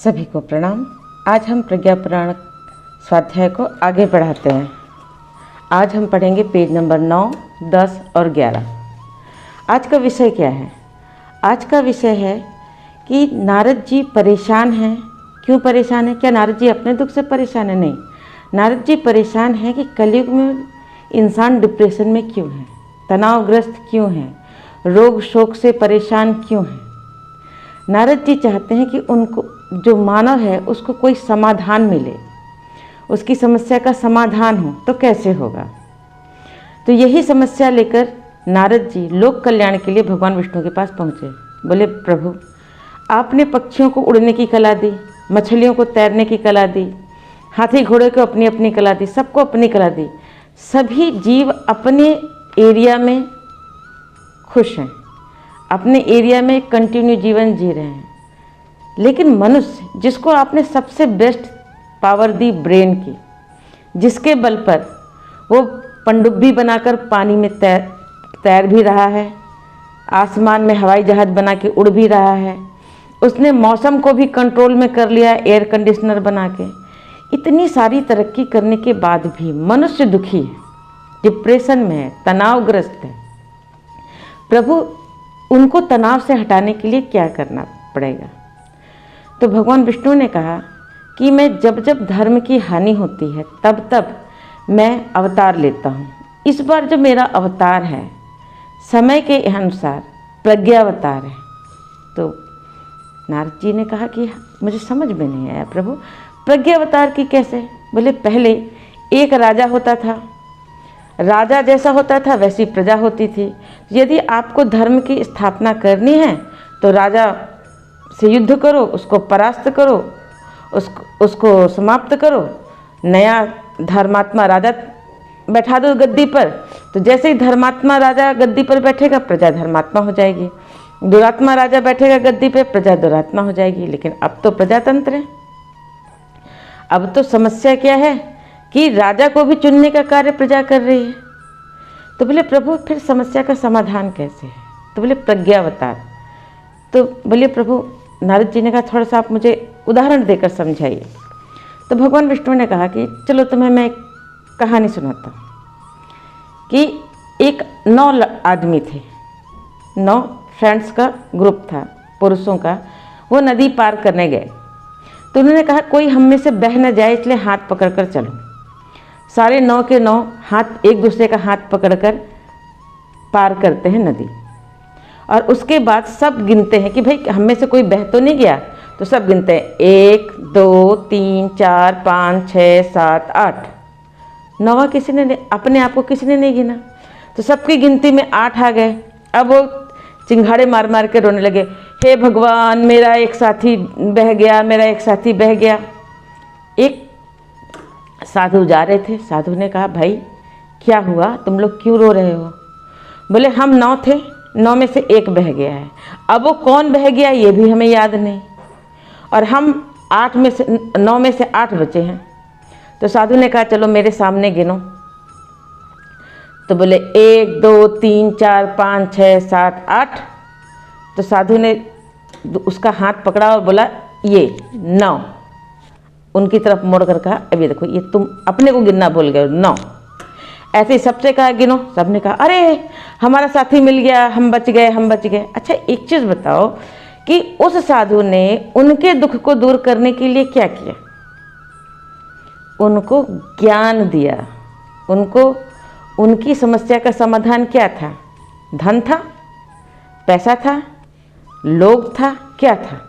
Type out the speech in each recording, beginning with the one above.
सभी को प्रणाम। आज हम प्रज्ञा पुराण स्वाध्याय को आगे बढ़ाते हैं। आज हम पढ़ेंगे पेज नंबर 9, 10 और 11। आज का विषय क्या है? आज का विषय है कि नारद जी परेशान हैं। क्यों परेशान है? क्या नारद जी अपने दुख से परेशान है? नहीं, नारद जी परेशान हैं कि कलयुग में इंसान डिप्रेशन में क्यों है, तनावग्रस्त क्यों है, रोग शोक से परेशान क्यों है। नारद जी चाहते हैं कि उनको जो मानव है उसको कोई समाधान मिले, उसकी समस्या का समाधान हो। तो कैसे होगा? तो यही समस्या लेकर नारद जी लोक कल्याण के लिए भगवान विष्णु के पास पहुँचे। बोले, प्रभु आपने पक्षियों को उड़ने की कला दी, मछलियों को तैरने की कला दी, हाथी घोड़े को अपनी अपनी कला दी, सबको अपनी कला दी। सभी जीव अपने एरिया में खुश हैं, अपने एरिया में कंटिन्यू जीवन जी रहे हैं। लेकिन मनुष्य, जिसको आपने सबसे बेस्ट पावर दी ब्रेन की, जिसके बल पर वो पनडुब्बी बनाकर पानी में तैर भी रहा है, आसमान में हवाई जहाज बना के उड़ भी रहा है, उसने मौसम को भी कंट्रोल में कर लिया एयर कंडीशनर बना के। इतनी सारी तरक्की करने के बाद भी मनुष्य दुखी है, डिप्रेशन में है, तनावग्रस्त है। प्रभु उनको तनाव से हटाने के लिए क्या करना पड़ेगा? तो भगवान विष्णु ने कहा कि मैं जब जब धर्म की हानि होती है तब तब मैं अवतार लेता हूँ। इस बार जो मेरा अवतार है समय के अनुसार प्रज्ञावतार है। तो नारद जी ने कहा कि मुझे समझ में नहीं आया प्रभु, प्रज्ञावतार की कैसे? बोले, पहले एक राजा होता था, राजा जैसा होता था वैसी प्रजा होती थी। यदि आपको धर्म की स्थापना करनी है तो राजा से युद्ध करो, उसको परास्त करो, उसको समाप्त करो, नया धर्मात्मा राजा बैठा दो गद्दी पर। तो जैसे ही धर्मात्मा राजा गद्दी पर बैठेगा प्रजा धर्मात्मा हो जाएगी, दुरात्मा राजा बैठेगा गद्दी पे प्रजा दुरात्मा हो जाएगी। लेकिन अब तो प्रजातंत्र है। अब तो समस्या क्या है कि राजा को भी चुनने का कार्य प्रजा कर रही है। तो बोले, प्रभु फिर समस्या का समाधान कैसे है? तो बोले, प्रज्ञावतार। तो बोले, प्रभु नारद जी ने कहा थोड़ा सा आप मुझे उदाहरण देकर समझाइए। तो भगवान विष्णु ने कहा कि चलो तुम्हें मैं एक कहानी सुनाता हूँ कि एक 9 आदमी थे, 9 फ्रेंड्स का ग्रुप था, पुरुषों का। वो नदी पार करने गए तो उन्होंने कहा कोई हम में से बह न जाए, इसलिए हाथ पकड़कर चलो। सारे 9 के 9 हाथ एक दूसरे का हाथ पकड़कर पार करते हैं नदी। और उसके बाद सब गिनते हैं कि भाई हम में से कोई बह तो नहीं गया। तो सब गिनते हैं 1 2 3 4 5 6 7 8। 9 किसी ने अपने आप को किसी ने नहीं गिना। तो सबकी गिनती में 8 आ गए। अब वो चिंगाड़े मार मार के रोने लगे, हे भगवान मेरा एक साथी बह गया, मेरा एक साथी बह गया। एक साधु जा रहे थे, साधु ने कहा भाई क्या हुआ, तुम लोग क्यों रो रहे हो? बोले, हम 9 थे, 9 में से एक बह गया है। अब वो कौन बह गया ये भी हमें याद नहीं, और हम 9 में से 8 बचे हैं। तो साधु ने कहा चलो मेरे सामने गिनो। तो बोले 1 2 3 4 5 6 7 8। तो साधु ने उसका हाथ पकड़ा और बोला ये 9। उनकी तरफ मोड़ कर कहा अभी देखो ये तुम अपने को गिनना भूल गए, 9। ऐसे ही सबसे कहा गिनो। सबने कहा अरे हमारा साथी मिल गया, हम बच गए, हम बच गए। अच्छा एक चीज़ बताओ कि उस साधु ने उनके दुख को दूर करने के लिए क्या किया? उनको ज्ञान दिया। उनको उनकी समस्या का समाधान क्या था? धन था, पैसा था, लोभ था, क्या था?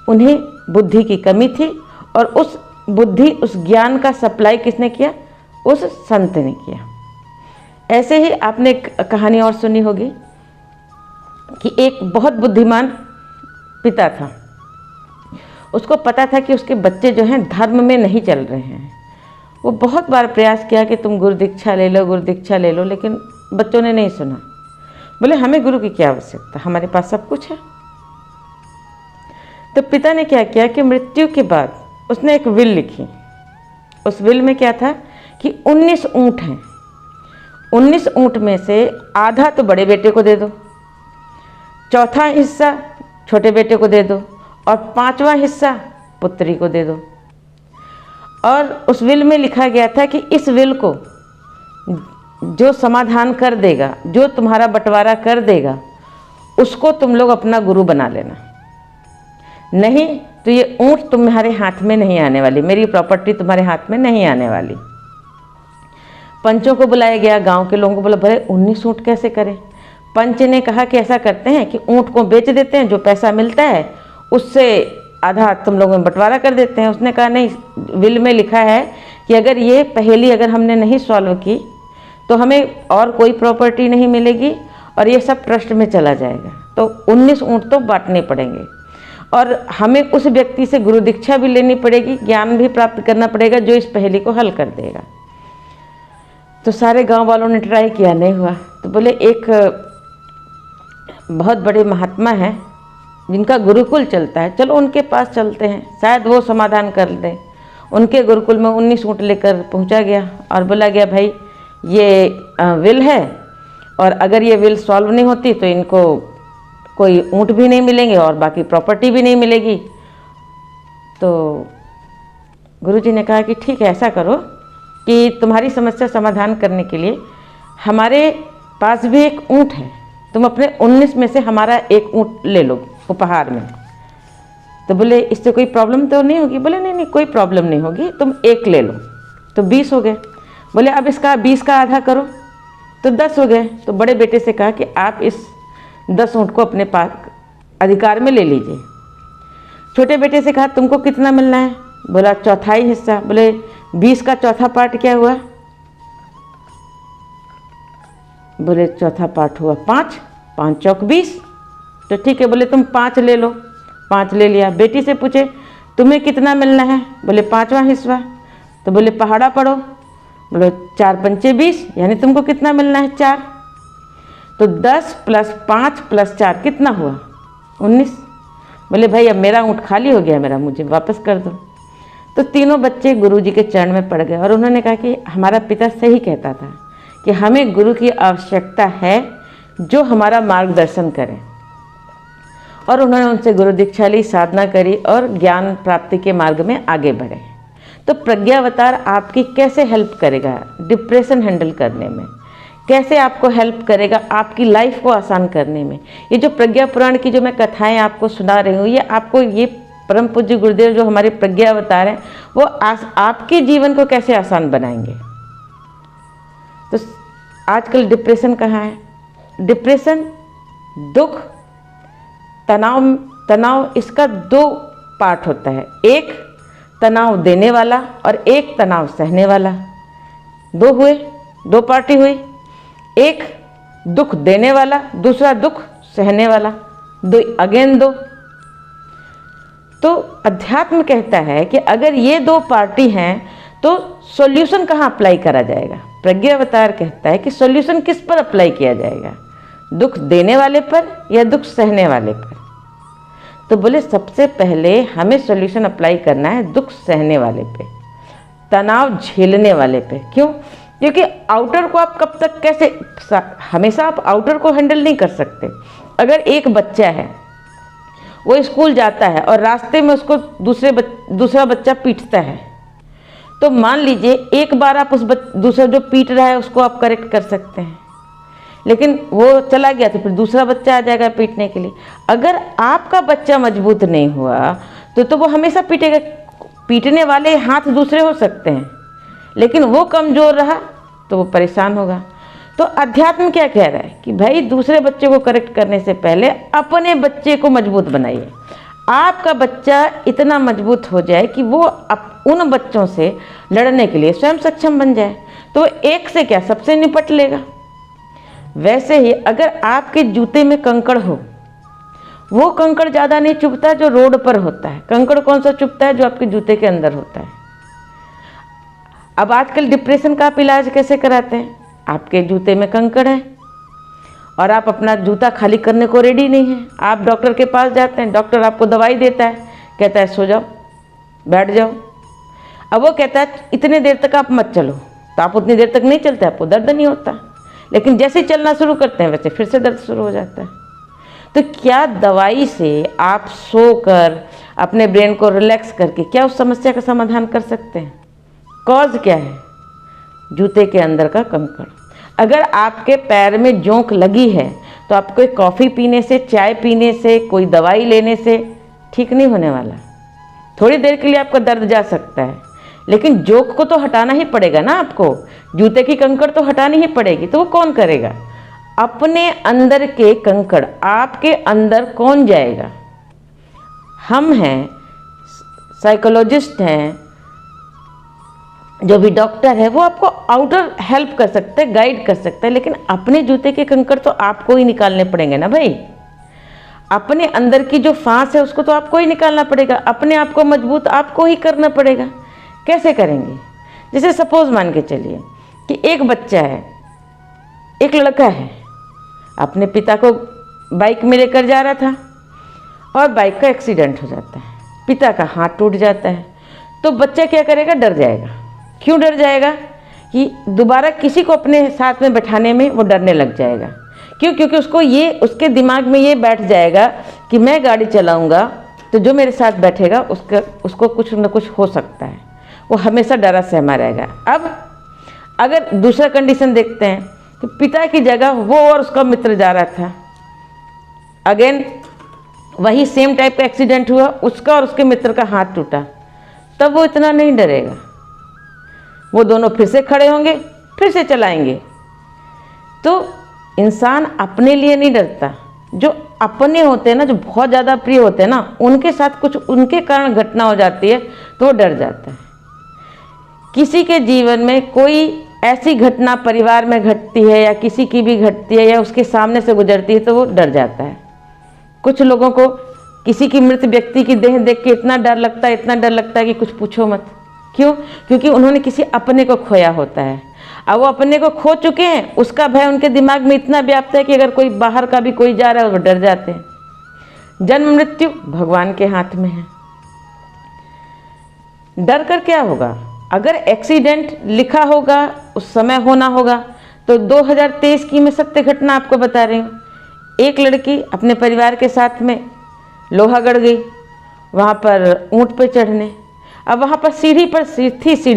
उन्हें बुद्धि की कमी थी और उस बुद्धि, उस ज्ञान का सप्लाई किसने किया? उस संत ने किया। ऐसे ही आपने एक कहानी और सुनी होगी कि एक बहुत बुद्धिमान पिता था। उसको पता था कि उसके बच्चे जो हैं धर्म में नहीं चल रहे हैं। वो बहुत बार प्रयास किया कि तुम गुरु दीक्षा ले लो, गुरु दीक्षा ले लो, लेकिन बच्चों ने नहीं सुना। बोले हमें गुरु की क्या आवश्यकता, हमारे पास सब कुछ है। तो पिता ने क्या किया कि मृत्यु के बाद उसने एक विल लिखी। उस विल में क्या था कि 19 ऊँट हैं, 19 ऊँट में से आधा तो बड़े बेटे को दे दो, चौथा हिस्सा छोटे बेटे को दे दो और 5वां हिस्सा पुत्री को दे दो। और उस विल में लिखा गया था कि इस विल को जो समाधान कर देगा, जो तुम्हारा बंटवारा कर देगा, उसको तुम लोग अपना गुरु बना लेना, नहीं तो ये ऊँट तुम्हारे हाथ में नहीं आने वाली, मेरी प्रॉपर्टी तुम्हारे हाथ में नहीं आने वाली। पंचों को बुलाया गया, गांव के लोगों को बोला भले 19 ऊँट कैसे करें। पंच ने कहा कि ऐसा करते हैं कि ऊँट को बेच देते हैं, जो पैसा मिलता है उससे आधा तुम लोगों में बंटवारा कर देते हैं। उसने कहा नहीं, विल में लिखा है कि अगर ये पहेली अगर हमने नहीं सॉल्व की तो हमें और कोई प्रॉपर्टी नहीं मिलेगी और ये सब ट्रस्ट में चला जाएगा। तो 19 ऊँट तो बांटने पड़ेंगे और हमें उस व्यक्ति से गुरु दीक्षा भी लेनी पड़ेगी, ज्ञान भी प्राप्त करना पड़ेगा जो इस पहेली को हल कर देगा। तो सारे गांव वालों ने ट्राई किया, नहीं हुआ। तो बोले एक बहुत बड़े महात्मा हैं जिनका गुरुकुल चलता है, चलो उनके पास चलते हैं, शायद वो समाधान कर दें। उनके गुरुकुल में 19 ऊँट लेकर पहुंचा गया और बोला गया भाई ये विल है और अगर ये विल सॉल्व नहीं होती तो इनको कोई ऊँट भी नहीं मिलेंगे और बाकी प्रॉपर्टी भी नहीं मिलेगी। तो गुरुजी ने कहा कि ठीक है, ऐसा करो कि तुम्हारी समस्या समाधान करने के लिए हमारे पास भी एक ऊँट है, तुम अपने 19 में से हमारा एक ऊँट ले लो उपहार में। तो बोले इससे कोई प्रॉब्लम तो नहीं होगी? बोले नहीं नहीं कोई प्रॉब्लम नहीं होगी, तुम एक ले लो। तो 20 हो गए। बोले अब इसका 20 का आधा करो, तो 10 हो गए। तो बड़े बेटे से कहा कि आप इस 10 ऊँट को अपने पास अधिकार में ले लीजिए। छोटे बेटे से कहा तुमको कितना मिलना है? बोला चौथाई हिस्सा। बोले 20 का चौथा पार्ट क्या हुआ? बोले चौथा पार्ट हुआ 5, 5 चौक 20। तो ठीक है, बोले तुम 5 ले लो। 5 ले लिया। बेटी से पूछे तुम्हें कितना मिलना है? बोले 5वां हिस्सा। तो बोले पहाड़ा पढ़ो। बोले 4 पंचे 20, यानी तुमको कितना मिलना है? 4। तो 10 + 5 + 4 कितना हुआ? 19। बोले भाई अब मेरा ऊँट खाली हो गया, मेरा मुझे वापस कर दो। तो तीनों बच्चे गुरुजी के चरण में पड़ गए और उन्होंने कहा कि हमारा पिता सही कहता था कि हमें गुरु की आवश्यकता है जो हमारा मार्गदर्शन करें। और उन्होंने उनसे गुरु दीक्षा ली, साधना करी और ज्ञान प्राप्ति के मार्ग में आगे बढ़े। तो प्रज्ञावतार आपकी कैसे हेल्प करेगा डिप्रेशन हैंडल करने में, कैसे आपको हेल्प करेगा आपकी लाइफ को आसान करने में। ये जो प्रज्ञा पुराण की जो मैं कथाएं आपको सुना रही हूँ, ये आपको ये परम पूज्य गुरुदेव जो हमारे प्रज्ञावतार हैं वो आपके जीवन को कैसे आसान बनाएंगे। तो आजकल डिप्रेशन कहाँ है? डिप्रेशन, दुख, तनाव इसका 2 पार्ट होता है, एक तनाव देने वाला और एक तनाव सहने वाला। 2 हुए, 2 पार्टी हुई, एक दुख देने वाला, दूसरा दुख सहने वाला, 2। तो अध्यात्म कहता है कि अगर ये 2 पार्टी हैं तो सॉल्यूशन कहाँ अप्लाई करा जाएगा? प्रज्ञावतार कहता है कि सॉल्यूशन किस पर अप्लाई किया जाएगा, दुख देने वाले पर या दुख सहने वाले पर? तो बोले सबसे पहले हमें सॉल्यूशन अप्लाई करना है दुख सहने वाले पे, तनाव झेलने वाले पे। क्यों? क्योंकि आउटर को आप कब तक कैसे, हमेशा आप आउटर को हैंडल नहीं कर सकते। अगर एक बच्चा है वो स्कूल जाता है और रास्ते में उसको दूसरा बच्चा पीटता है, तो मान लीजिए एक बार आप उस दूसरा जो पीट रहा है उसको आप करेक्ट कर सकते हैं, लेकिन वो चला गया तो फिर दूसरा बच्चा आ जाएगा पीटने के लिए। अगर आपका बच्चा मजबूत नहीं हुआ तो वो हमेशा पीटेगा। पीटने वाले हाथ दूसरे हो सकते हैं, लेकिन वो कमज़ोर रहा तो वो परेशान होगा। तो अध्यात्म क्या कह रहा है कि भाई दूसरे बच्चे को करेक्ट करने से पहले अपने बच्चे को मजबूत बनाइए। आपका बच्चा इतना मजबूत हो जाए कि वो उन बच्चों से लड़ने के लिए स्वयं सक्षम बन जाए, तो एक से क्या सबसे निपट लेगा। वैसे ही अगर आपके जूते में कंकड़ हो, वो कंकड़ ज़्यादा नहीं चुभता जो रोड पर होता है। कंकड़ कौन सा चुभता है? जो आपके जूते के अंदर होता है। अब आजकल डिप्रेशन का आप इलाज कैसे कराते हैं? आपके जूते में कंकड़ है और आप अपना जूता खाली करने को रेडी नहीं है। आप डॉक्टर के पास जाते हैं, डॉक्टर आपको दवाई देता है, कहता है सो जाओ, बैठ जाओ। अब वो कहता है इतने देर तक आप मत चलो, तो आप उतनी देर तक नहीं चलते, आपको दर्द नहीं होता। लेकिन जैसे ही चलना शुरू करते हैं वैसे फिर से दर्द शुरू हो जाता है। तो क्या दवाई से आप सोकर अपने ब्रेन को रिलैक्स करके क्या उस समस्या का समाधान कर सकते हैं। कॉज क्या है? जूते के अंदर का कंकड़। अगर आपके पैर में जोंक लगी है तो आपको एक कॉफ़ी पीने से, चाय पीने से, कोई दवाई लेने से ठीक नहीं होने वाला। थोड़ी देर के लिए आपका दर्द जा सकता है, लेकिन जोंक को तो हटाना ही पड़ेगा ना आपको। जूते की कंकड़ तो हटानी ही पड़ेगी। तो वो कौन करेगा? अपने अंदर के कंकड़। आपके अंदर कौन जाएगा? हम हैं, साइकोलॉजिस्ट हैं, जो भी डॉक्टर है, वो आपको आउटर हेल्प कर सकते हैं, गाइड कर सकते हैं, लेकिन अपने जूते के कंकड़ तो आपको ही निकालने पड़ेंगे ना भाई। अपने अंदर की जो फांस है उसको तो आपको ही निकालना पड़ेगा। अपने आप को मजबूत आपको ही करना पड़ेगा। कैसे करेंगे? जैसे सपोज मान के चलिए कि एक बच्चा है, एक लड़का है, अपने पिता को बाइक में लेकर जा रहा था और बाइक का एक्सीडेंट हो जाता है। पिता का हाथ टूट जाता है। तो बच्चा क्या करेगा? डर जाएगा। क्यों डर जाएगा? कि दोबारा किसी को अपने साथ में बैठाने में वो डरने लग जाएगा। क्यों? क्योंकि उसको ये, उसके दिमाग में ये बैठ जाएगा कि मैं गाड़ी चलाऊंगा तो जो मेरे साथ बैठेगा उसको कुछ न कुछ हो सकता है। वो हमेशा डरा सहमा रहेगा। अब अगर दूसरा कंडीशन देखते हैं तो पिता की जगह वो और उसका मित्र जा रहा था, अगेन वही सेम टाइप का एक्सीडेंट हुआ, उसका और उसके मित्र का हाथ टूटा, तब वो इतना नहीं डरेगा। वो दोनों फिर से खड़े होंगे, फिर से चलाएंगे। तो इंसान अपने लिए नहीं डरता। जो अपने होते हैं ना, जो बहुत ज़्यादा प्रिय होते हैं ना, उनके साथ कुछ उनके कारण घटना हो जाती है तो वो डर जाता है। किसी के जीवन में कोई ऐसी घटना परिवार में घटती है या किसी की भी घटती है या उसके सामने से गुजरती है तो वो डर जाता है। कुछ लोगों को किसी की मृत व्यक्ति की देह देख के इतना डर लगता है, इतना डर लगता है कि कुछ पूछो मत। क्यों? क्योंकि उन्होंने किसी अपने को खोया होता है। अब वो अपने को खो चुके हैं, उसका भय उनके दिमाग में इतना व्याप्त है कि अगर कोई बाहर का भी कोई जा रहा है वो डर जाते हैं। जन्म मृत्यु भगवान के हाथ में है। डर कर क्या होगा? अगर एक्सीडेंट लिखा होगा, उस समय होना होगा, तो 2023 की मैं सत्य घटना आपको बता रही हूँ। एक लड़की अपने परिवार के साथ में लोहागढ़ गई, वहाँ पर ऊँट पे चढ़ने। अब वहाँ पर सीढ़ी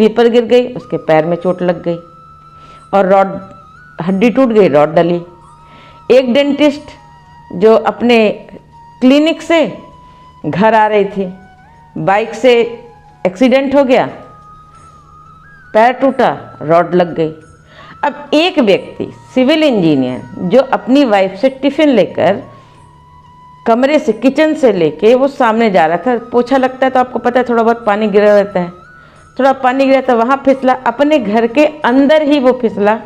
पर गिर गई, उसके पैर में चोट लग गई और रॉड, हड्डी टूट गई, रॉड डली। एक डेंटिस्ट जो अपने क्लिनिक से घर आ रही थी, बाइक से एक्सीडेंट हो गया, पैर टूटा, रॉड लग गई। अब एक व्यक्ति सिविल इंजीनियर जो अपनी वाइफ से टिफ़िन लेकर कमरे से, किचन से लेके वो सामने जा रहा था, पोछा लगता है तो आपको पता है थोड़ा बहुत पानी गिरा रहता है, थोड़ा पानी गिरा था, वहाँ फिसला, अपने घर के अंदर ही वो फिसला,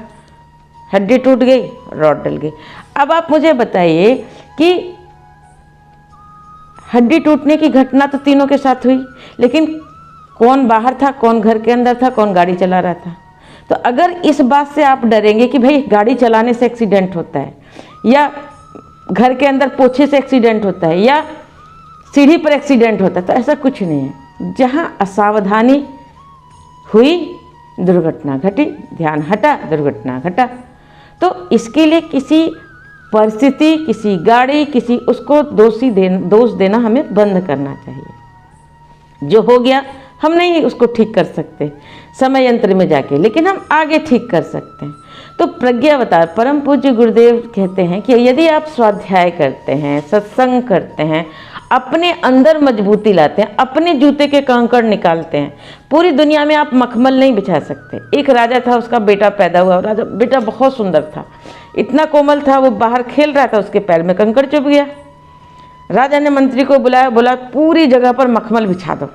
हड्डी टूट गई, रॉड डल गई। अब आप मुझे बताइए कि हड्डी टूटने की घटना तो तीनों के साथ हुई, लेकिन कौन बाहर था, कौन घर के अंदर था, कौन गाड़ी चला रहा था? तो अगर इस बात से आप डरेंगे कि भाई गाड़ी चलाने से एक्सीडेंट होता है या घर के अंदर पोछे से एक्सीडेंट होता है या सीढ़ी पर एक्सीडेंट होता है, तो ऐसा कुछ नहीं है। जहाँ असावधानी हुई दुर्घटना घटी, ध्यान हटा दुर्घटना घटा। तो इसके लिए किसी परिस्थिति, किसी गाड़ी, किसी उसको दोष देना हमें बंद करना चाहिए। जो हो गया हम नहीं उसको ठीक कर सकते समय यंत्र में जाके, लेकिन हम आगे ठीक कर सकते हैं। तो प्रज्ञावतार परम पूज्य गुरुदेव कहते हैं कि यदि आप स्वाध्याय करते हैं, सत्संग करते हैं, अपने अंदर मजबूती लाते हैं, अपने जूते के कंकड़ निकालते हैं, पूरी दुनिया में आप मखमल नहीं बिछा सकते। एक राजा था, उसका बेटा पैदा हुआ, राजा बेटा बहुत सुंदर था, इतना कोमल था, वो बाहर खेल रहा था, उसके पैर में कंकड़ चुभ गया। राजा ने मंत्री को बुलाया, बोला पूरी जगह पर मखमल बिछा दो,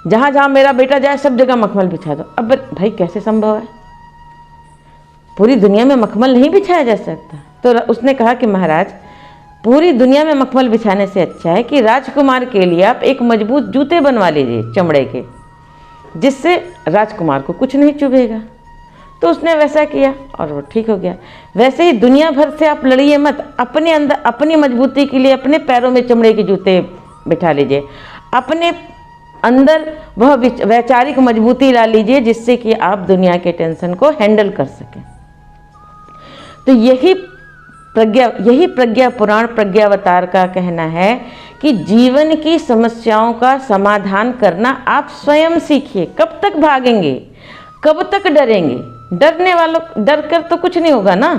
जहाँ जहाँ मेरा बेटा जाए सब जगह मखमल बिछा दो। अब भाई कैसे संभव है? पूरी दुनिया में मखमल नहीं बिछाया जा सकता। तो उसने कहा कि महाराज, पूरी दुनिया में मखमल बिछाने से अच्छा है कि राजकुमार के लिए आप एक मजबूत जूते बनवा लीजिए चमड़े के, जिससे राजकुमार को कुछ नहीं चुभेगा। तो उसने वैसा किया और वो ठीक हो गया। वैसे ही दुनिया भर से आप लड़िए मत, अपने अंदर अपनी मजबूती के लिए अपने पैरों में चमड़े के जूते बिठा लीजिए, अपने अंदर वह वैचारिक मजबूती ला लीजिए, जिससे कि आप दुनिया के टेंशन को हैंडल कर सकें। तो यही प्रज्ञा पुराण प्रज्ञावतार का कहना है कि जीवन की समस्याओं का समाधान करना आप स्वयं सीखिए। कब तक भागेंगे, कब तक डरेंगे? डर कर तो कुछ नहीं होगा ना।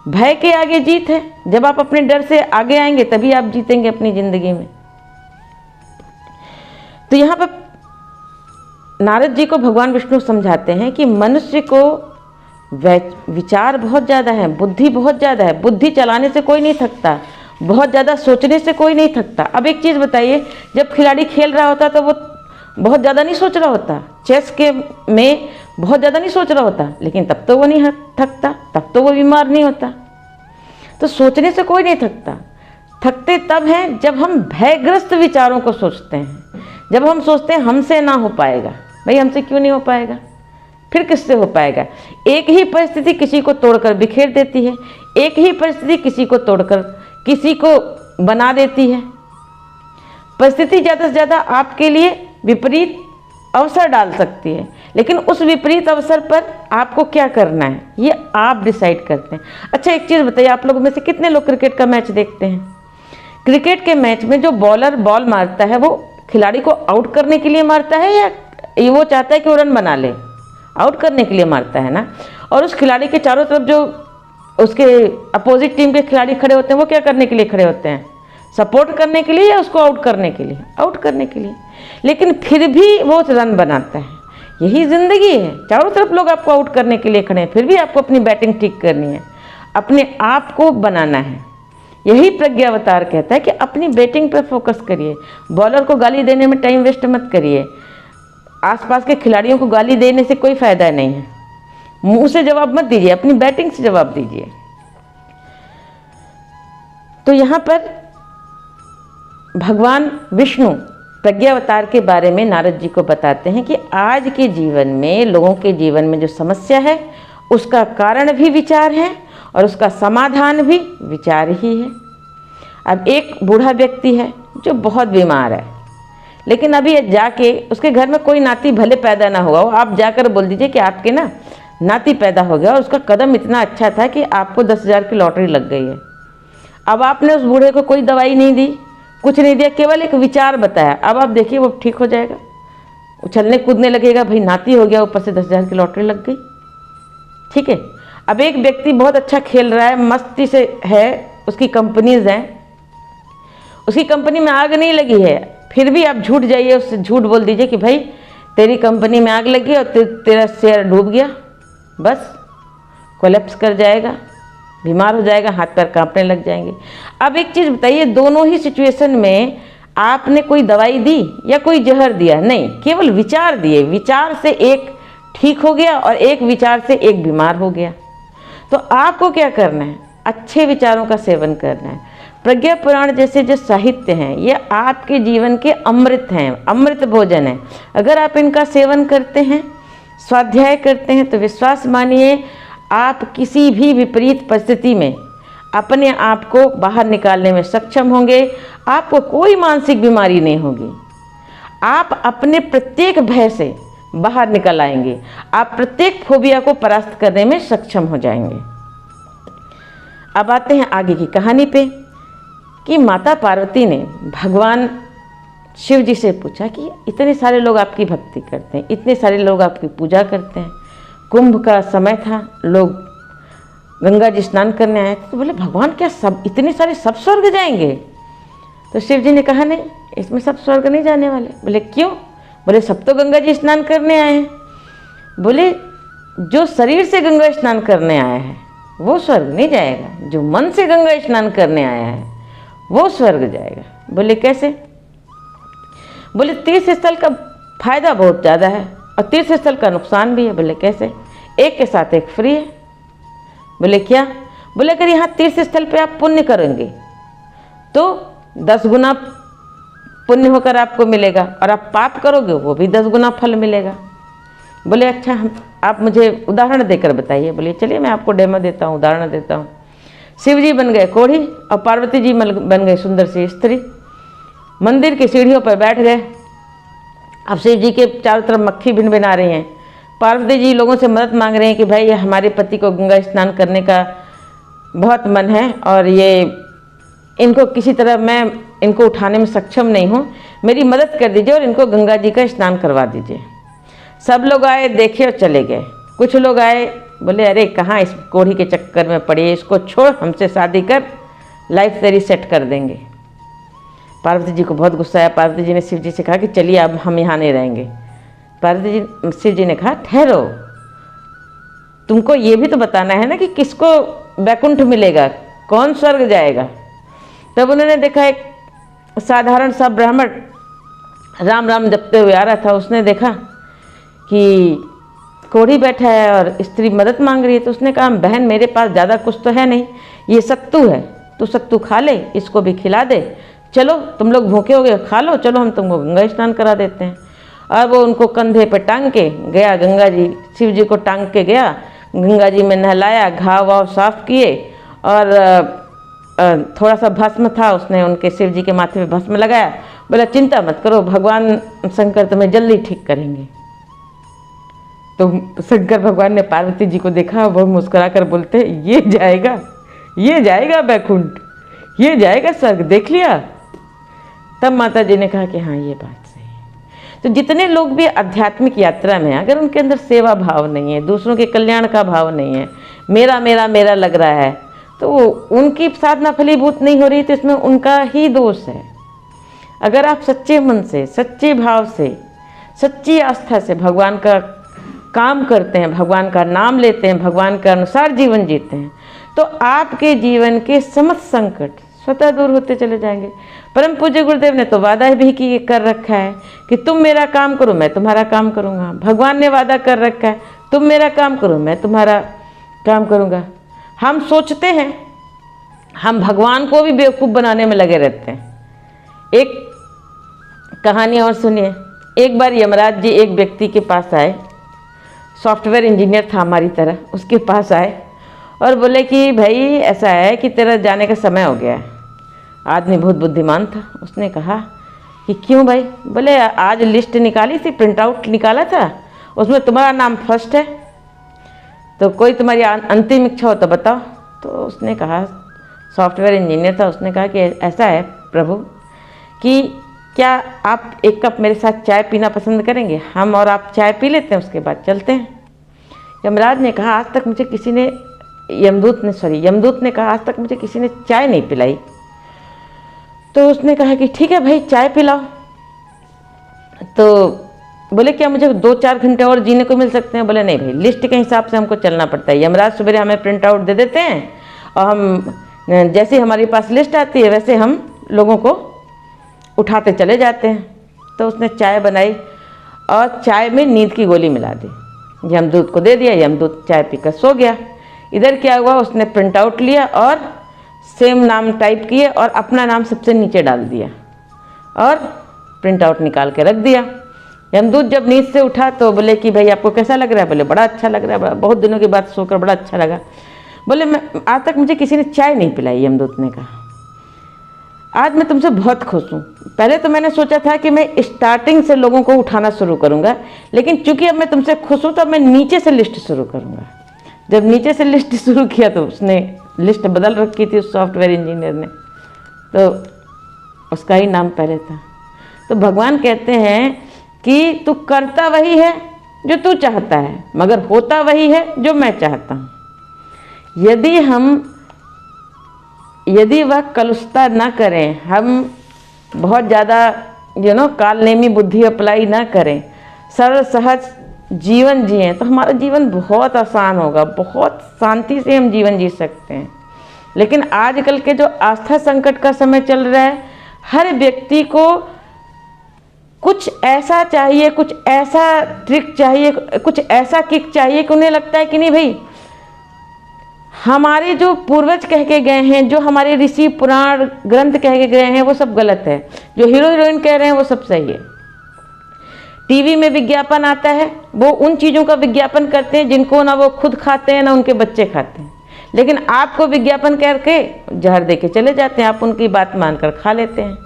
भय के आगे जीत है। जब आप अपने डर से आगे आएंगे तभी आप जीतेंगे अपनी जिंदगी में। तो यहाँ पर नारद जी को भगवान विष्णु समझाते हैं कि मनुष्य को विचार बहुत ज़्यादा है, बुद्धि बहुत ज़्यादा है। बुद्धि चलाने से कोई नहीं थकता, बहुत ज़्यादा सोचने से कोई नहीं थकता। अब एक चीज़ बताइए, जब खिलाड़ी खेल रहा होता तो वो बहुत ज़्यादा नहीं सोच रहा होता, चेस के में बहुत ज़्यादा नहीं सोच रहा होता, लेकिन तब तो वो नहीं थकता, तब तो वो बीमार नहीं होता। तो सोचने से कोई नहीं थकता। थकते तब हैं जब हम भयग्रस्त विचारों को सोचते हैं, जब हम सोचते हैं हमसे ना हो पाएगा। भाई हमसे क्यों नहीं हो पाएगा, फिर किससे हो पाएगा? एक ही परिस्थिति किसी को तोड़कर बिखेर देती है, एक ही परिस्थिति किसी को तोड़कर किसी को बना देती है। परिस्थिति ज़्यादा से ज़्यादा आपके लिए विपरीत अवसर डाल सकती है, लेकिन उस विपरीत अवसर पर आपको क्या करना है ये आप डिसाइड करते हैं। अच्छा एक चीज़ बताइए, आप लोगों में से कितने लोग क्रिकेट का मैच देखते हैं? क्रिकेट के मैच में जो बॉलर बॉल मारता है वो खिलाड़ी को आउट करने के लिए मारता है या वो चाहता है कि वो रन बना ले? आउट करने के लिए मारता है ना। और उस खिलाड़ी के चारों तरफ जो उसके अपोजिट टीम के खिलाड़ी खड़े होते हैं वो क्या करने के लिए खड़े होते हैं? सपोर्ट करने के लिए या उसको आउट करने के लिए? आउट करने के लिए। लेकिन फिर भी वो रन बनाता है। यही ज़िंदगी है, चारों तरफ लोग आपको आउट करने के लिए खड़े हैं, फिर भी आपको अपनी बैटिंग ठीक करनी है, अपने आप को बनाना है। यही प्रज्ञावतार कहता है कि अपनी बैटिंग पर फोकस करिए, बॉलर को गाली देने में टाइम वेस्ट मत करिए, आसपास के खिलाड़ियों को गाली देने से कोई फ़ायदा नहीं है। मुंह से जवाब मत दीजिए, अपनी बैटिंग से जवाब दीजिए। तो यहाँ पर भगवान विष्णु प्रज्ञावतार के बारे में नारद जी को बताते हैं कि आज के जीवन में, लोगों के जीवन में जो समस्या है उसका कारण भी विचार है और उसका समाधान भी विचार ही है। अब एक बूढ़ा व्यक्ति है जो बहुत बीमार है, लेकिन अभी जाके उसके घर में कोई नाती भले पैदा ना हुआ हो, आप जाकर बोल दीजिए कि आपके ना नाती पैदा हो गया और उसका कदम इतना अच्छा था कि आपको 10,000 की लॉटरी लग गई है। अब आपने उस बूढ़े को कोई दवाई नहीं दी, कुछ नहीं दिया, केवल एक विचार बताया। अब आप देखिए वो ठीक हो जाएगा, उछलने कूदने लगेगा, भाई नाती हो गया, ऊपर से 10,000 की लॉटरी लग गई। ठीक है। अब एक व्यक्ति बहुत अच्छा खेल रहा है, मस्ती से है, उसकी कंपनीज हैं, उसकी कंपनी में आग नहीं लगी है, फिर भी आप झूठ जाइए, उससे झूठ बोल दीजिए कि भाई तेरी कंपनी में आग लगी और तेरा शेयर डूब गया, बस कोलैप्स कर जाएगा, बीमार हो जाएगा, हाथ पैर कांपने लग जाएंगे। अब एक चीज़ बताइए, दोनों ही सिचुएशन में आपने कोई दवाई दी या कोई जहर दिया? नहीं, केवल विचार दिए। विचार से एक ठीक हो गया और एक विचार से एक बीमार हो गया। तो आपको क्या करना है? अच्छे विचारों का सेवन करना है। प्रज्ञा पुराण जैसे जो साहित्य हैं ये आपके जीवन के अमृत हैं, अमृत भोजन है। अगर आप इनका सेवन करते हैं, स्वाध्याय करते हैं, तो विश्वास मानिए आप किसी भी विपरीत परिस्थिति में अपने आप को बाहर निकालने में सक्षम होंगे। आपको कोई मानसिक बीमारी नहीं होगी। आप अपने प्रत्येक भय से बाहर निकल आएंगे, आप प्रत्येक फोबिया को परास्त करने में सक्षम हो जाएंगे। अब आते हैं आगे की कहानी पे कि माता पार्वती ने भगवान शिव जी से पूछा कि इतने सारे लोग आपकी भक्ति करते हैं, इतने सारे लोग आपकी पूजा करते हैं, कुंभ का समय था, लोग गंगा जी स्नान करने आए थे, तो बोले भगवान क्या सब इतने सारे सब स्वर्ग जाएंगे? तो शिव जी ने कहा नहीं, इसमें सब स्वर्ग नहीं जाने वाले। बोले क्यों? बोले सब तो गंगा जी स्नान करने आए हैं। बोले जो शरीर से गंगा स्नान करने आया है वो स्वर्ग नहीं जाएगा, जो मन से गंगा स्नान करने आया है वो स्वर्ग जाएगा। बोले कैसे? बोले तीर्थ स्थल का फायदा बहुत ज़्यादा है और तीर्थ स्थल का नुकसान भी है। बोले कैसे? एक के साथ एक फ्री है। बोले क्या? बोले अगर यहाँ तीर्थ स्थल पे आप पुण्य करेंगे तो 10 गुना पुण्य होकर आपको मिलेगा और आप पाप करोगे वो भी 10 गुना फल मिलेगा। बोले अच्छा आप मुझे उदाहरण देकर बताइए। बोले चलिए मैं आपको डेमो देता हूँ, उदाहरण देता हूँ। शिव जी बन गए कोढ़ी और पार्वती जी बन गए सुंदर सी स्त्री। मंदिर की सीढ़ियों पर बैठ गए। अब शिव जी के चारों तरफ मक्खी भिन भिना रही हैं। पार्वती जी लोगों से मदद मांग रहे हैं कि भाई हमारे पति को गंगा स्नान करने का बहुत मन है और ये इनको किसी तरह मैं इनको उठाने में सक्षम नहीं हूँ, मेरी मदद कर दीजिए और इनको गंगा जी का स्नान करवा दीजिए। सब लोग आए, देखे और चले गए। कुछ लोग आए, बोले अरे कहाँ इस कोढ़ी के चक्कर में पड़ी है, इसको छोड़, हमसे शादी कर, लाइफ तेरी सेट कर देंगे। पार्वती जी को बहुत गुस्सा आया। पार्वती जी ने शिव जी से कहा कि चलिए अब हम यहाँ नहीं रहेंगे। पार्वती जी शिव जी ने कहा ठहरो, तुमको ये भी तो बताना है ना कि किसको वैकुंठ मिलेगा, कौन स्वर्ग जाएगा। तब उन्होंने देखा एक साधारण सा ब्राह्मण राम राम जपते हुए आ रहा था। उसने देखा कि कोढ़ी बैठा है और स्त्री मदद मांग रही है, तो उसने कहा बहन मेरे पास ज़्यादा कुछ तो है नहीं, ये सत्तू है, तू सत्तू खा ले, इसको भी खिला दे, चलो तुम लोग भूखे हो गए, खा लो, चलो हम तुमको गंगा स्नान करा देते हैं। और वो उनको कंधे पे टांग के गया गंगा जी, शिव जी को टांग के गया, गंगा जी में नहलाया, घाव वाव साफ किए और थोड़ा सा भस्म था, उसने उनके शिव जी के माथे पे भस्म लगाया। बोला चिंता मत करो, भगवान शंकर तुम्हें जल्दी ठीक करेंगे। तो शंकर भगवान ने पार्वती जी को देखा, वो मुस्कुरा कर बोलते ये जाएगा वैकुंठ, ये जाएगा स्वर्ग, देख लिया। तब माता जी ने कहा कि हाँ ये बात सही है। तो जितने लोग भी आध्यात्मिक यात्रा में हैं, अगर उनके अंदर सेवा भाव नहीं है, दूसरों के कल्याण का भाव नहीं है, मेरा मेरा मेरा लग रहा है, तो उनकी साधना फलीभूत नहीं हो रही, तो इसमें उनका ही दोष है। अगर आप सच्चे मन से, सच्चे भाव से, सच्ची आस्था से भगवान का काम करते हैं, भगवान का नाम लेते हैं, भगवान के अनुसार जीवन जीते हैं, तो आपके जीवन के समस्त संकट स्वतः दूर होते चले जाएंगे। परम पूज्य गुरुदेव ने तो वादा भी कर रखा है कि तुम मेरा काम करो, मैं तुम्हारा काम करूँगा। भगवान ने वादा कर रखा है तुम मेरा काम करो, मैं तुम्हारा काम करूँगा। हम सोचते हैं, हम भगवान को भी बेवकूफ़ बनाने में लगे रहते हैं। एक कहानी और सुनिए। एक बार यमराज जी एक व्यक्ति के पास आए, सॉफ्टवेयर इंजीनियर था हमारी तरह, उसके पास आए और बोले कि भाई ऐसा है कि तेरा जाने का समय हो गया है। आदमी बहुत बुद्धिमान था, उसने कहा कि क्यों भाई? बोले आज लिस्ट निकाली थी, प्रिंट आउट निकाला था, उसमें तुम्हारा नाम फर्स्ट है, तो कोई तुम्हारी अंतिम इच्छा हो तो बताओ। तो उसने कहा, सॉफ्टवेयर इंजीनियर था, उसने कहा कि ऐसा है प्रभु कि क्या आप एक कप मेरे साथ चाय पीना पसंद करेंगे? हम और आप चाय पी लेते हैं, उसके बाद चलते हैं। यमराज ने कहा आज तक मुझे किसी ने, यमदूत ने कहा आज तक मुझे किसी ने चाय नहीं पिलाई। तो उसने कहा कि ठीक है भाई चाय पिलाओ। तो बोले क्या मुझे 2-4 घंटे और जीने को मिल सकते हैं? बोले नहीं भाई, लिस्ट के हिसाब से हमको चलना पड़ता है। यमराज सवेरे हमें प्रिंट आउट दे देते हैं और हम जैसे हमारे पास लिस्ट आती है वैसे हम लोगों को उठाते चले जाते हैं। तो उसने चाय बनाई और चाय में नींद की गोली मिला दी, यमदूत को दे दिया। यमदूत चाय पीकर सो गया। इधर क्या हुआ, उसने प्रिंट आउट लिया और सेम नाम टाइप किए और अपना नाम सबसे नीचे डाल दिया और प्रिंट आउट निकाल के रख दिया। यमदूत जब नींद से उठा तो बोले कि भाई आपको कैसा लग रहा है? बोले बड़ा अच्छा लग रहा है, बहुत दिनों के बाद सोकर बड़ा अच्छा लगा। बोले मैं आज तक मुझे किसी ने चाय नहीं पिलाई। यमदूत ने कहा आज मैं तुमसे बहुत खुश हूँ। पहले तो मैंने सोचा था कि मैं स्टार्टिंग से लोगों को उठाना शुरू करूँगा, लेकिन चूंकि अब मैं तुमसे खुश हूँ तो अब मैं नीचे से लिस्ट शुरू करूँगा। जब नीचे से लिस्ट शुरू किया तो उसने लिस्ट बदल रखी थी उस सॉफ्टवेयर इंजीनियर ने, तो उसका ही नाम पहले था। तो भगवान कहते हैं कि तू करता वही है जो तू चाहता है, मगर होता वही है जो मैं चाहता हूँ। यदि वह कलुषता ना करें, हम बहुत ज़्यादा कालनेमी बुद्धि अप्लाई ना करें, सरल सहज जीवन जिए तो हमारा जीवन बहुत आसान होगा, बहुत शांति से हम जीवन जी सकते हैं। लेकिन आजकल के जो आस्था संकट का समय चल रहा है, हर व्यक्ति को कुछ ऐसा चाहिए, कुछ ऐसा ट्रिक चाहिए, कुछ ऐसा किक चाहिए कि उन्हें लगता है कि नहीं भाई हमारे जो पूर्वज कह के गए हैं, जो हमारे ऋषि पुराण ग्रंथ कह के गए हैं वो सब गलत है, जो हीरो हीरोइन कह रहे हैं वो सब सही है। टीवी में विज्ञापन आता है, वो उन चीज़ों का विज्ञापन करते हैं जिनको ना वो खुद खाते हैं ना उनके बच्चे खाते हैं, लेकिन आपको विज्ञापन करके जहर दे के चले जाते हैं, आप उनकी बात मानकर खा लेते हैं।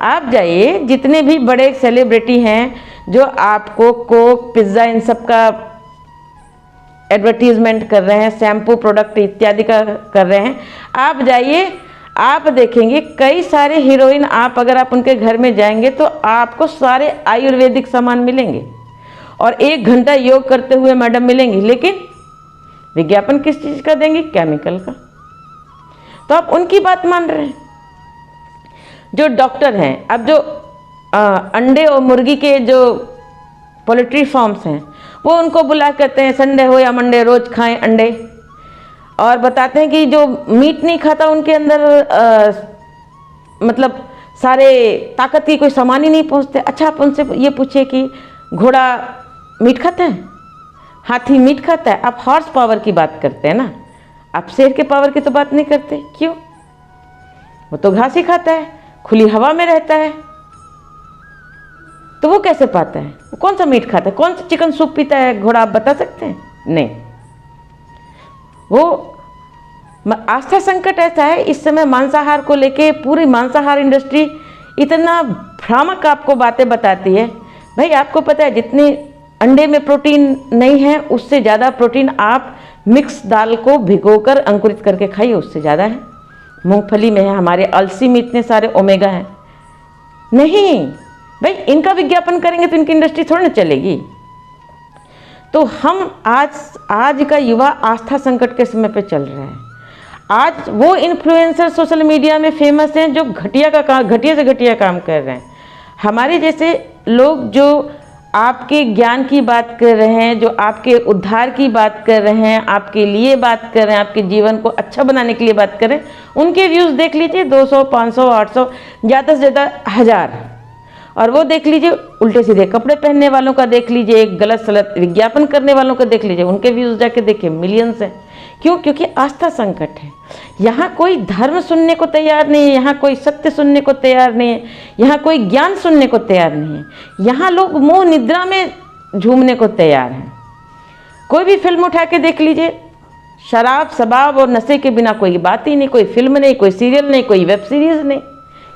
आप जाइए, जितने भी बड़े सेलिब्रिटी हैं जो आपको कोक पिज़्ज़ा इन सब का एडवर्टीजमेंट कर रहे हैं, शैम्पू प्रोडक्ट इत्यादि का कर रहे हैं, आप जाइए, आप देखेंगे कई सारे हीरोइन, आप अगर आप उनके घर में जाएंगे तो आपको सारे आयुर्वेदिक सामान मिलेंगे और 1 घंटा योग करते हुए मैडम मिलेंगी, लेकिन विज्ञापन किस चीज़ का देंगे? केमिकल का। तो आप उनकी बात मान रहे हैं। जो डॉक्टर हैं, अब जो अंडे और मुर्गी के जो पोल्ट्री फार्म्स हैं, वो उनको बुला कहते हैं संडे हो या मंडे रोज खाएं अंडे, और बताते हैं कि जो मीट नहीं खाता उनके अंदर मतलब सारे ताकत की कोई सामान ही नहीं पहुंचते। अच्छा, आप उनसे ये पूछिए कि घोड़ा मीट खाता है, हाथी मीट खाता है? आप हॉर्स पावर की बात करते हैं ना, आप शेर के पावर की तो बात नहीं करते। क्यों? वो तो घास ही खाता है, खुली हवा में रहता है, तो वो कैसे पाता है? वो कौन सा मीट खाता है? कौन सा चिकन सूप पीता है घोड़ा? आप बता सकते हैं? नहीं। वो आस्था संकट ऐसा है इस समय मांसाहार को लेके, पूरी मांसाहार इंडस्ट्री इतना भ्रामक आपको बातें बताती है। भाई आपको पता है जितने अंडे में प्रोटीन नहीं है, उससे ज़्यादा प्रोटीन आप मिक्स दाल को भिगोकर अंकुरित करके खाइए, उससे ज़्यादा है। मूंगफली में है, हमारे अलसी में इतने सारे ओमेगा हैं। नहीं भाई, इनका विज्ञापन करेंगे तो इनकी इंडस्ट्री थोड़ी ना चलेगी। तो हम आज का युवा आस्था संकट के समय पे चल रहा है। आज वो इन्फ्लुएंसर सोशल मीडिया में फेमस हैं जो घटिया से घटिया काम कर रहे हैं। हमारे जैसे लोग जो आपके ज्ञान की बात कर रहे हैं, जो आपके उद्धार की बात कर रहे हैं, आपके लिए बात कर रहे हैं, आपके जीवन को अच्छा बनाने के लिए बात कर रहे हैं, उनके व्यूज़ देख लीजिए 200, 500, 800, ज़्यादा से ज़्यादा 1000। और वो देख लीजिए उल्टे सीधे कपड़े पहनने वालों का देख लीजिए, गलत सलत विज्ञापन करने वालों का देख लीजिए, उनके व्यूज़ जाके देखिए मिलियंस हैं। क्यों? क्योंकि आस्था संकट है। यहाँ कोई धर्म सुनने को तैयार नहीं है, यहाँ कोई सत्य सुनने को तैयार नहीं है, यहाँ कोई ज्ञान सुनने को तैयार नहीं है। यहाँ लोग मोह निद्रा में झूमने को तैयार हैं। कोई भी फिल्म उठा के देख लीजिए, शराब शबाब और नशे के बिना कोई बात ही नहीं, कोई फिल्म नहीं, कोई सीरियल नहीं, कोई वेब सीरीज़ नहीं।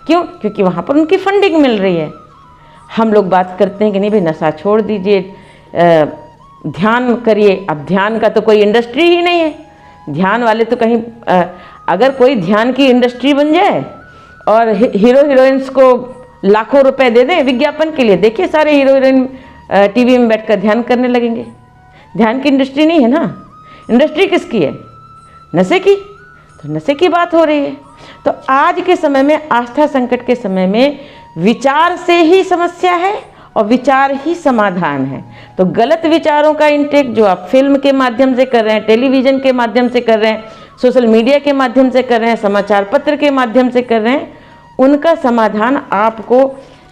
क्यों? क्योंकि वहाँ पर उनकी फंडिंग मिल रही है। हम लोग बात करते हैं कि नहीं भाई नशा छोड़ दीजिए, ध्यान करिए। अब ध्यान का तो कोई इंडस्ट्री ही नहीं है। ध्यान वाले तो कहीं अगर कोई ध्यान की इंडस्ट्री बन जाए और हीरो हीरोइंस को लाखों रुपए दे दें विज्ञापन के लिए, देखिए सारे हीरो हीरोइन टीवी में बैठकर ध्यान करने लगेंगे। ध्यान की इंडस्ट्री नहीं है ना। इंडस्ट्री किसकी है? नशे की। तो नशे की बात हो रही है। तो आज के समय में, आस्था संकट के समय में, विचार से ही समस्या है और विचार ही समाधान है। तो गलत विचारों का इंटेक जो आप फिल्म के माध्यम से कर रहे हैं, टेलीविज़न के माध्यम से कर रहे हैं, सोशल मीडिया के माध्यम से कर रहे हैं, समाचार पत्र के माध्यम से कर रहे हैं, उनका समाधान आपको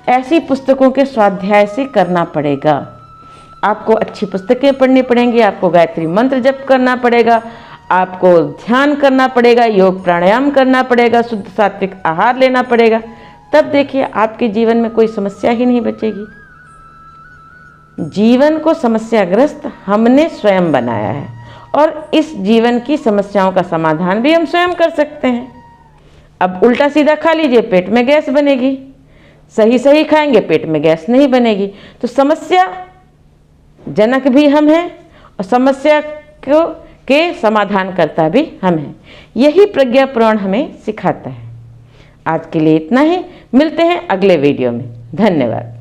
ऐसी पुस्तकों के स्वाध्याय से करना पड़ेगा। आपको अच्छी पुस्तकें पढ़नी पड़ेंगी, आपको गायत्री मंत्र जप करना पड़ेगा, आपको ध्यान करना पड़ेगा, योग प्राणायाम करना पड़ेगा, शुद्ध सात्विक आहार लेना पड़ेगा। तब देखिए आपके जीवन में कोई समस्या ही नहीं बचेगी। जीवन को समस्याग्रस्त हमने स्वयं बनाया है और इस जीवन की समस्याओं का समाधान भी हम स्वयं कर सकते हैं। अब उल्टा सीधा खा लीजिए, पेट में गैस बनेगी। सही सही खाएंगे, पेट में गैस नहीं बनेगी। तो समस्या जनक भी हम हैं और समस्या के समाधान करता भी हम हैं। यही प्रज्ञा पुराण हमें सिखाता है। आज के लिए इतना ही, मिलते हैं अगले वीडियो में। धन्यवाद।